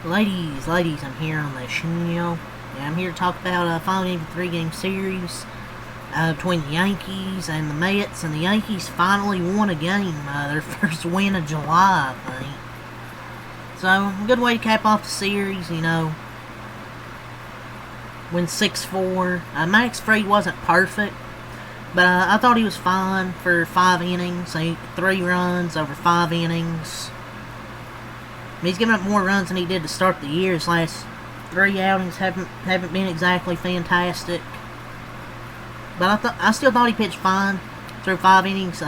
Ladies, I'm here on the channel. And I'm here to talk about a final game of the three-game series between the Yankees and the Mets. And the Yankees finally won a game, their first win of July, I think. So, a good way to cap off the series, you know. Win 6-4. Max Fried wasn't perfect, but I thought he was fine for 5 innings. 3 runs over 5 innings. He's given up more runs than he did to start the year. His last 3 outings haven't been exactly fantastic. But I still thought he pitched fine through 5 innings.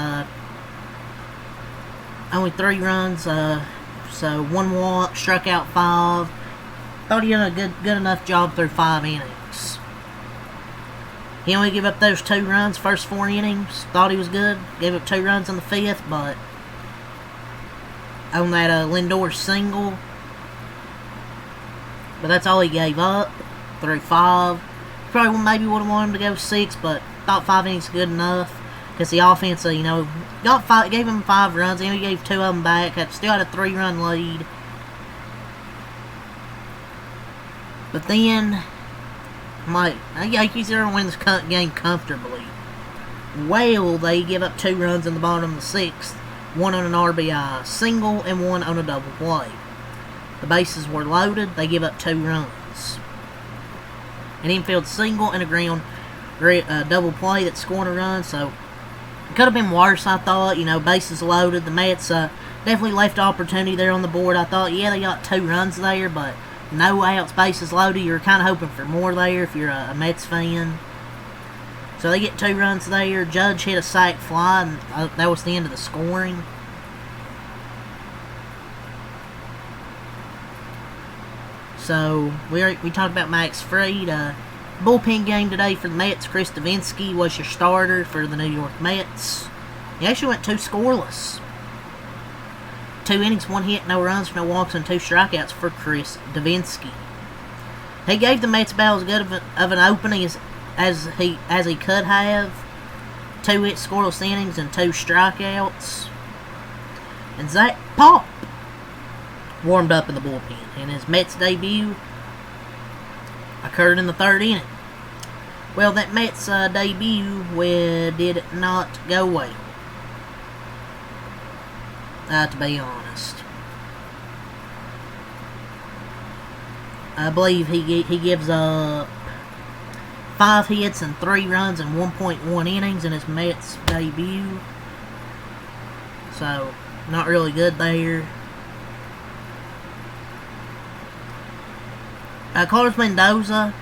Only 3 runs, so 1 walk, struck out 5. Thought he did a good enough job through 5 innings. He only gave up those 2 runs first 4 innings. Thought he was good. Gave up 2 runs in the 5th, but on that Lindor single. But that's all he gave up through 5. Probably maybe would have wanted him to go 6, but thought 5 innings good enough. Because the offense, you know, gave him 5 runs. He only gave 2 of them back. Still had a 3-run lead. But then, I'm like, the Yankees are going to win this game comfortably. Well, they give up 2 runs in the bottom of the 6th. 1 on an RBI single and 1 on a double play. The bases were loaded. They give up 2 runs. An infield single and a ground double play that scored a run. So it could have been worse, I thought. You know, bases loaded. The Mets definitely left opportunity there on the board. I thought, yeah, they got 2 runs there, but no outs, bases loaded. You're kind of hoping for more there if you're a Mets fan. So they get 2 runs there. Judge hit a sac fly, and that was the end of the scoring. So we talked about Max Fried. Bullpen game today for the Mets. Chris Davinsky was your starter for the New York Mets. He actually went 2 scoreless. 2 innings, 1 hit, no runs, no walks, and 2 strikeouts for Chris Davinsky. He gave the Mets about as good of an opening as he could have. 2 hits, scoreless innings, and 2 strikeouts. And Zach Pop warmed up in the bullpen, and his Mets debut occurred in the 3rd inning. Well, that Mets debut did not go well, to be honest. I believe he gives up 5 hits and 3 runs in 1.1 innings in his Mets debut. So, not really good there. Carlos Mendoza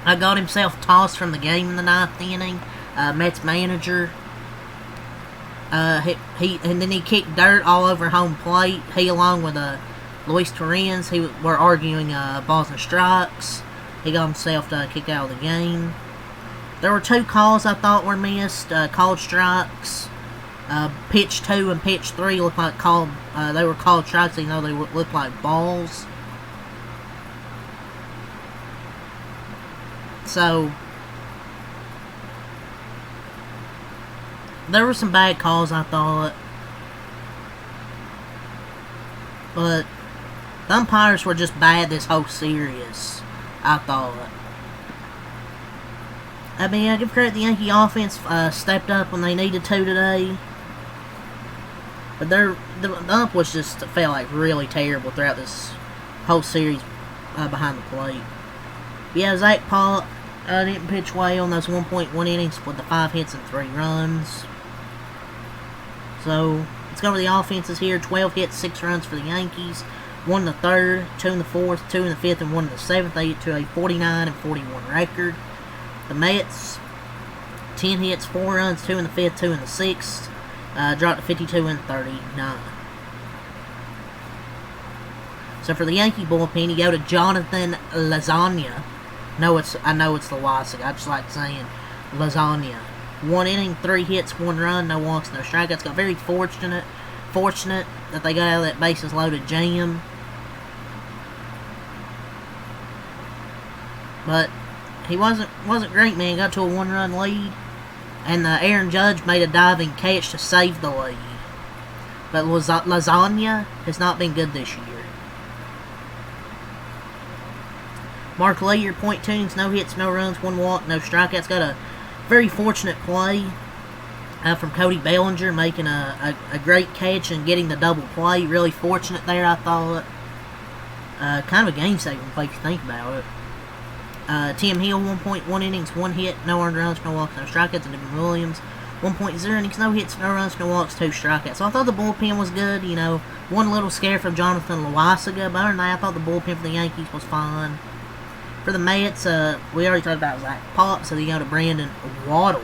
got himself tossed from the game in the 9th inning. Mets manager. And then he kicked dirt all over home plate. He, along with Luis Torrens, were arguing balls and strikes. He got himself kicked out of the game. There were 2 calls I thought were missed. Called strikes. Pitch 2 and pitch 3 looked like they were called strikes, even though they looked like balls. So there were some bad calls, I thought. But the umpires were just bad this whole series, I thought. I mean, I give credit to the Yankee offense stepped up when they needed to today. But the ump was just felt like really terrible throughout this whole series behind the plate. But yeah, Zach Pop didn't pitch well in those 1.1 innings with the 5 hits and 3 runs. So let's go over the offenses here. 12 hits, 6 runs for the Yankees. 1 in the 3rd, 2 in the 4th, 2 in the 5th, and 1 in the 7th. They get to a 49-41 record. The Mets, 10 hits, 4 runs, 2 in the 5th, 2 in the 6th. Dropped to 52-39. So for the Yankee bullpen, you go to Jonathan Lasagna. I know it's the Lossic. I just like saying Lasagna. 1 inning, 3 hits, 1 run, no walks, no strikeouts. Got very fortunate that they got out of that bases loaded jam. But he wasn't great, man. Got to a 1-run lead, and Aaron Judge made a diving catch to save the lead. But Lasagna has not been good this year. Mark Lear, .2 innings, no hits, no runs, 1 walk, no strikeouts. Got a very fortunate play from Cody Bellinger, making a great catch and getting the double play. Really fortunate there, I thought. Kind of a game-saving play if you think about it. Tim Hill, 1.1 innings, 1 hit, no earned runs, no walks, no strikeouts. And Devin Williams, 1.0 innings, no hits, no runs, no walks, 2 strikeouts. So I thought the bullpen was good. You know, one little scare from Jonathan Loaisiga, but other than that, I thought the bullpen for the Yankees was fine. For the Mets, we already talked about Zach Pop, so they go to Brandon Waddle.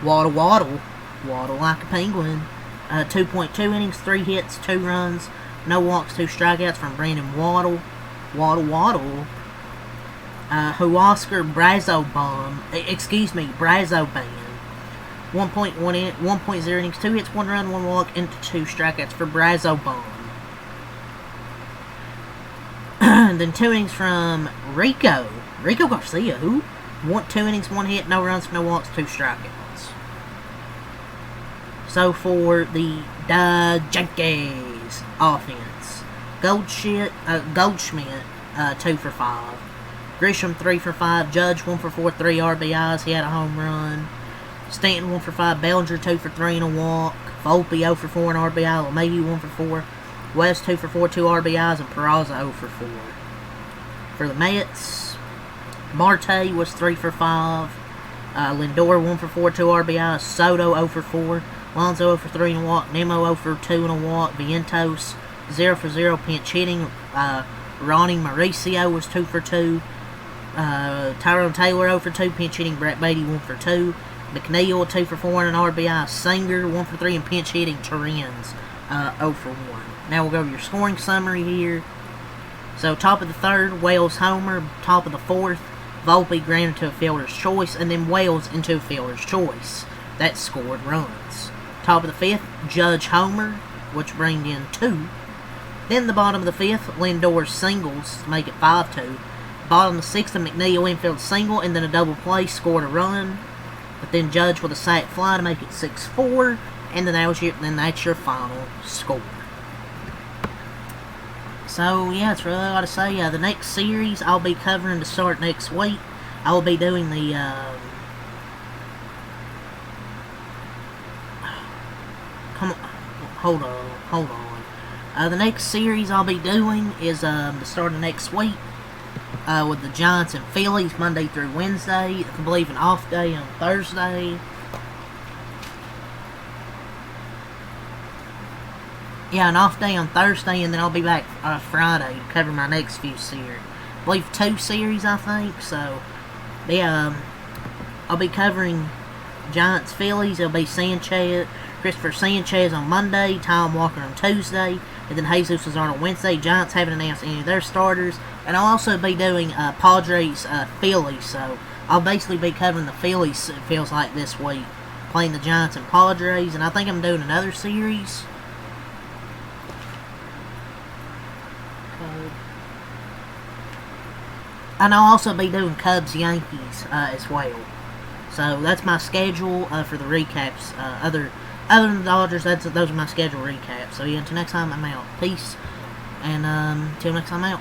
Waddle like a penguin. 2.2 innings, 3 hits, 2 runs, no walks, 2 strikeouts from Brandon Waddle. Huascar Brazoban. 1.0 innings, 2 hits, 1 run, 1 walk, and 2 strikeouts for Brazoban. Then 2 innings from Rico Garcia, who? 2 innings, 1 hit, no runs, no walks, 2 strikeouts. So for the Yankees offense, Goldschmidt, 2 for 5. Grisham, 3 for 5. Judge, 1 for 4, 3 RBIs. He had a home run. Stanton, 1 for 5. Bellinger, 2 for 3 and a walk. Volpe, 0 for 4 and RBI. LeMahieu, 1 for 4. West, 2 for 4, 2 RBIs. And Peraza, 0 for 4. For the Mets, Marte was 3 for 5. Lindor, 1 for 4, 2 RBIs. Soto, 0 for 4. Lonzo, 0 for 3 and a walk. Nemo, 0 for 2 and a walk. Vientos, 0 for 0 pinch hitting. Ronnie Mauricio was 2 for 2. Tyrone Taylor, 0 for 2 pinch hitting. Brett Beatty, 1 for 2. McNeil, 2 for 4 and an RBI. Singer, 1 for 3 and pinch hitting. Torrens, 0 for 1. Now we'll go to your scoring summary here. So top of the third, Wales homer. Top of the fourth, Volpe granted to a fielder's choice, and then Wales into a fielder's choice. That scored runs. Top of the fifth, Judge homer, which bring in 2. Then the bottom of the fifth, Lindor singles to make it 5-2. Bottom of the sixth, a McNeil infield single, and then a double play scored a run. But then Judge with a sac fly to make it 6-4, and then that's your final score. So yeah, that's really all I got to say. The next series I'll be covering to start next week. I will be doing the hold on. The next series I'll be doing is the start of next week with the Giants and Phillies, Monday through Wednesday. I believe an off day on Thursday. Yeah, an off day on Thursday, and then I'll be back Friday to cover my next few series. I believe 2 series, I think. So, yeah, I'll be covering Giants, Phillies. It'll be Christopher Sanchez on Monday, Tom Walker on Tuesday, and then Jesus is on Wednesday. Giants haven't announced any of their starters. And I'll also be doing Padres, Phillies. So, I'll basically be covering the Phillies, it feels like, this week. Playing the Giants and Padres. And I think I'm doing another series. And I'll also be doing Cubs, Yankees as well. So that's my schedule for the recaps. Other than the Dodgers, those are my schedule recaps. So yeah, until next time, I'm out. Peace. And until next time, I'm out.